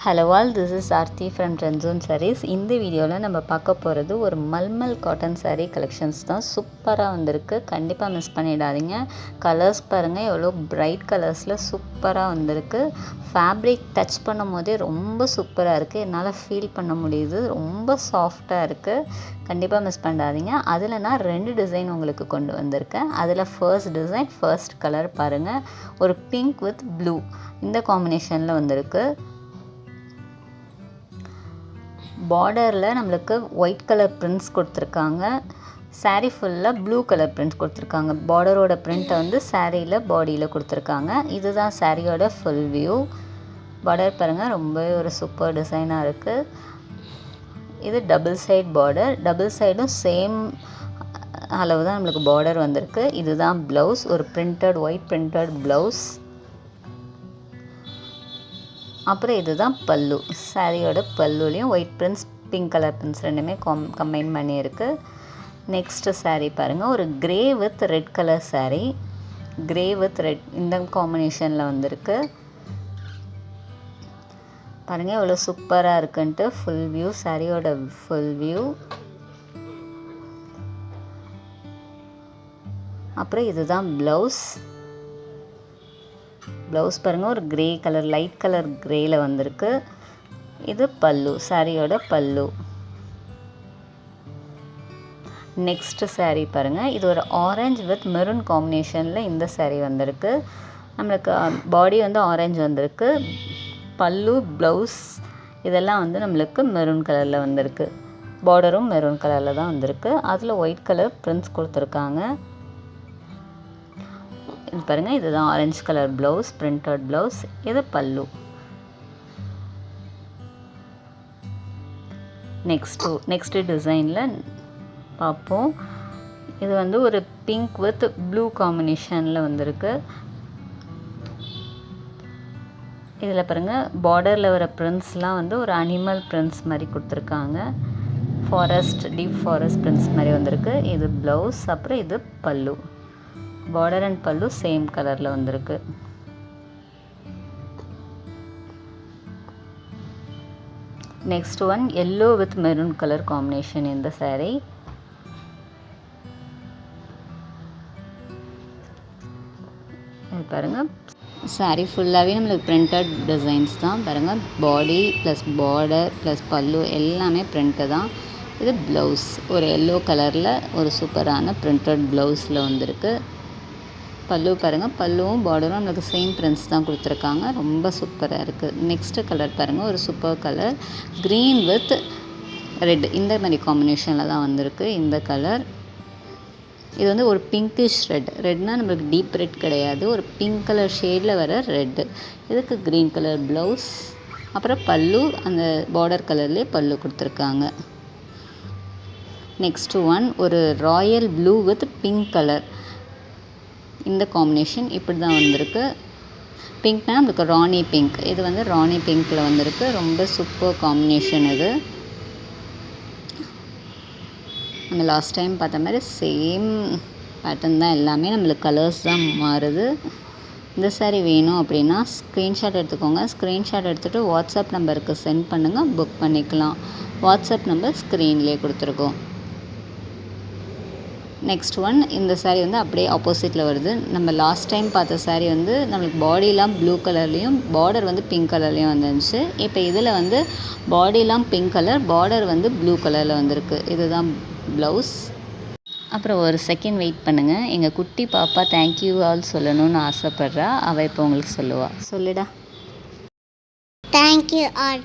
Hello all, this is Aarthi from Trenzone Sarees. இந்த வீடியோவில் நம்ம பார்க்க போகிறது ஒரு மல்மல் காட்டன் saree கலெக்ஷன்ஸ் தான். சூப்பராக வந்திருக்கு, கண்டிப்பாக மிஸ் பண்ணிடாதீங்க. கலர்ஸ் பாருங்கள், எவ்வளோ பிரைட் கலர்ஸில் சூப்பராக வந்திருக்கு. ஃபேப்ரிக் டச் பண்ணும் போதே ரொம்ப சூப்பராக இருக்குது, என்னால் ஃபீல் பண்ண முடியுது. ரொம்ப சாஃப்டாக இருக்குது, கண்டிப்பாக மிஸ் பண்ணாதீங்க. அதில் நான் 2 டிசைன் உங்களுக்கு கொண்டு வந்திருக்கேன். அதில் ஃபர்ஸ்ட் டிசைன், ஃபர்ஸ்ட் கலர் பாருங்கள், ஒரு பிங்க் வித் ப்ளூ இந்த காம்பினேஷனில் வந்திருக்கு. பார்டரில் நம்மளுக்கு ஒயிட் கலர் பிரிண்ட்ஸ் கொடுத்துருக்காங்க. சாரீ ஃபுல்லாக ப்ளூ கலர் பிரிண்ட் கொடுத்துருக்காங்க. பார்டரோட பிரிண்ட்டை வந்து சாரியில் பாடியில் கொடுத்துருக்காங்க. இதுதான் சாரியோட ஃபுல் வியூ. பார்டர் பாருங்கள், ரொம்பவே ஒரு சூப்பர் டிசைனாக இருக்குது. இது டபுள் சைட் பார்டர், டபுள் சைடும் சேம் அளவு தான் நம்மளுக்கு பார்டர் வந்திருக்கு. இதுதான் ப்ளவுஸ், ஒரு பிரிண்டட் ஒயிட் பிரிண்டட் ப்ளவுஸ். அப்புறம் இதுதான் பல்லு. சாரியோட பல்லுலேயும் white prints, pink colour prints ரெண்டுமே கம்பைன் பண்ணியிருக்கு. நெக்ஸ்ட்டு சாரீ பாருங்கள், ஒரு grey with red colour sari. Grey with red இந்த காம்பினேஷனில் வந்திருக்கு. பாருங்கள் எவ்வளோ சூப்பராக இருக்குன்ட்டு. ஃபுல் வியூ, சாரியோட ஃபுல் வியூ. அப்புறம் இதுதான் ப்ளவுஸ். ப்ளவுஸ் பாருங்கள், ஒரு கிரே கலர், லைட் கலர் கிரேயில் வந்திருக்கு. இது பல்லு, சாரியோட பல்லு. நெக்ஸ்ட்டு சாரீ பாருங்கள், இது ஒரு ஆரஞ்சு வித் மெரூன் காம்பினேஷனில் இந்த சாரீ வந்திருக்கு. நம்மளுக்கு பாடி வந்து ஆரஞ்சு வந்திருக்கு. பல்லு, ப்ளவுஸ் இதெல்லாம் வந்து நம்மளுக்கு மெரூன் கலரில் வந்திருக்கு. பார்டரும் மெரூன் கலரில் தான் வந்திருக்கு. அதில் ஒயிட் கலர் பிரிண்ட்ஸ் கொடுத்துருக்காங்க. இது பாருங்கள், இதுதான் orange colour blouse, printed blouse. இது பல்லு. நெக்ஸ்ட்டு டிசைனில் பார்ப்போம். இது வந்து ஒரு பிங்க் வித் ப்ளூ காம்பினேஷனில் வந்திருக்கு. இதில் பாருங்கள், பார்டரில் வர பிரிண்ட்ஸ்லாம் வந்து ஒரு அனிமல் பிரிண்ட்ஸ் மாதிரி கொடுத்துருக்காங்க. ஃபாரஸ்ட், டீப் ஃபாரஸ்ட் பிரிண்ட்ஸ் மாதிரி வந்திருக்கு. இது ப்ளவுஸ், அப்புறம் இது பல்லு. பார்டர் அண்ட் பல்லு சேம் கலரில் வந்திருக்கு. Next one yellow with maroon colour combination இந்த சாரீ. பாருங்கள், சாரீ ஃபுல்லாகவே நம்மளுக்கு பிரிண்டட் டிசைன்ஸ் தான். பாருங்கள், பாடி ப்ளஸ் பார்டர் ப்ளஸ் பல்லு எல்லாமே பிரிண்ட்டு தான். இது ப்ளவுஸ், ஒரு எல்லோ கலரில் ஒரு சூப்பரான பிரிண்டட் ப்ளவுஸில் வந்திருக்கு. பல்லு பாருங்கள், பல்லுவும் பார்டரும் நம்மளுக்கு சேம் பிரிண்ட்ஸ் தான் கொடுத்துருக்காங்க. ரொம்ப சூப்பராக இருக்குது. நெக்ஸ்ட்டு கலர் பாருங்கள், ஒரு super colour green with red இந்த மாதிரி காம்பினேஷனில் தான் வந்திருக்கு இந்த கலர். இது வந்து ஒரு பிங்கிஷ் ரெட். ரெட்னால் நம்மளுக்கு டீப் ரெட் கிடையாது, ஒரு பிங்க் கலர் ஷேடில் வர ரெட்டு. இதுக்கு க்ரீன் கலர் ப்ளவுஸ், அப்புறம் பல்லு அந்த பார்டர் கலர்லேயே பல்லு கொடுத்துருக்காங்க. நெக்ஸ்ட்டு ஒன் ஒரு Royal blue with pink colour இந்த காம்பினேஷன் இப்படி தான் வந்திருக்கு. பிங்க்னால் நம்மளுக்கு ராணி பிங்க். இது வந்து ராணி பிங்க்கில் வந்திருக்கு. ரொம்ப சூப்பர் காம்பினேஷன் இது. நம்ம லாஸ்ட் டைம் பார்த்த மாதிரி சேம் பேட்டர்ன் தான், எல்லாமே நம்மளுக்கு கலர்ஸ் தான் மாறுது. இந்த சாரீ வேணும் அப்படின்னா ஸ்க்ரீன்ஷாட் எடுத்துக்கோங்க. ஸ்க்ரீன்ஷாட் எடுத்துகிட்டு வாட்ஸ்அப் நம்பருக்கு சென்ட் பண்ணுங்கள், புக் பண்ணிக்கலாம். வாட்ஸ்அப் நம்பர் ஸ்க்ரீன்லேயே கொடுத்துருக்கோம். நெக்ஸ்ட் ஒன் இந்த சாரீ வந்து அப்படியே ஆப்போசிட்டில் வருது. நம்ம லாஸ்ட் டைம் பார்த்த சாரீ வந்து நம்மளுக்கு பாடியெலாம் ப்ளூ கலர்லேயும் பார்டர் வந்து பிங்க் கலர்லேயும் வந்துருந்துச்சு. இப்போ இதில் வந்து பாடியெலாம் பிங்க் கலர், பார்டர் வந்து ப்ளூ கலரில் வந்திருக்கு. இதுதான் ப்ளவுஸ். அப்புறம் ஒரு செகண்ட் வெயிட் பண்ணுங்கள், எங்கள் குட்டி பாப்பா தேங்க்யூ ஆல் சொல்லணும்னு ஆசைப்பட்றா. அவள் இப்போ உங்களுக்கு சொல்லுவா. சொல்லுடா. Thank you all.